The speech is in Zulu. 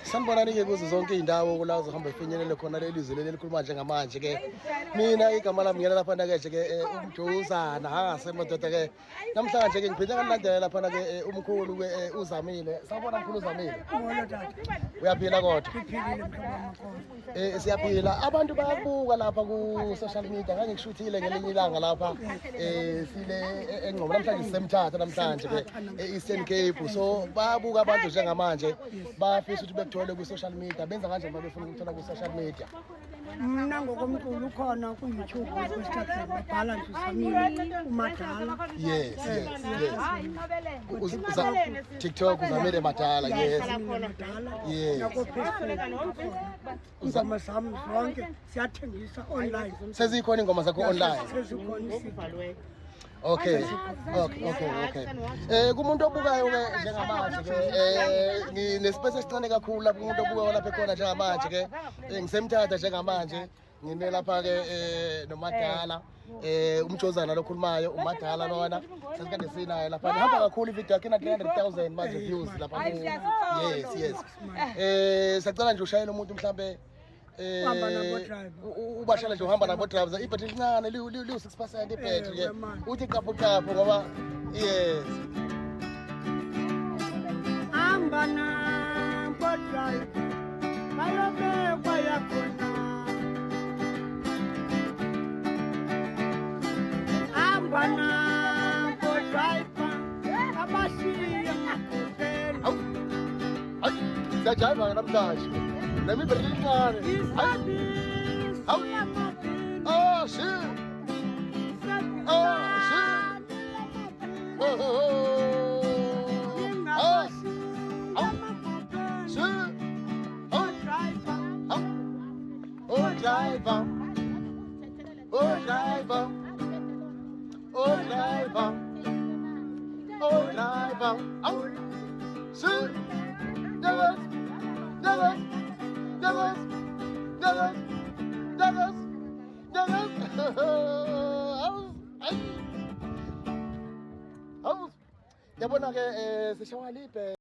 Sanibonani-ke kuzo zonke iy'ndawo la uzohamba ifinyelele khona leli zwe leli elikhuluma njengamanje-ke. Mina igama lami ngiyela laphana-ke umjuzana semadoda-ke. Namhlanje-ke ngiphinde nganilandela laphana-ke umkhulu-ke uZamile. Sawubona mkhulu uZamile. Uyaphila kodwa? Siyaphila. Abantu bayakubuka lapha ku-social media. Ngangikushuthile ngelinye ilanga lapha sile eNgcobo namhlanje sisemthatha namhlanje-ke e-Eastern Cape. So bayabuka abantu njengamanje bafisa ukuthi bekuthole ku-social media. Benza kanjani uma befuna ukuthola ku-social media? Mina ngokomculo ukhona ku-YouTube ku-Instagram babhala nje uZamile uMadala. Yes. TikTok uZamile Madala. Yes. Ingoma zami zonke siyathengisa online. Sezikhona ingoma zakho online? Sezikhona. Okay. Kumuntu obukayo-ke njengamanje-ke nginespace esincane kakhulu lapho umuntu obukayo lapha ekhona njengamanje-ke ngisemthatha njengamanje ngime lapha-ke noMadala umjozana lokhulumayo uMadala lona sesikade sinaye lapha ngihamba kakhulu ivideo yakhe 300,000 manje views lapha yes sacala nje ushayela umuntu mhlambe ubashala nje uhamba nabo drivers ibhetri lincane liwu-6% ibhetri-ke uthi qapu ngoba yes hamba nabo driver bayobekwa yakhona hamba nabo driver abashiye makupeni siyajayiva namhlanje nami ibhetri lincane Yabona-ke sishawalipe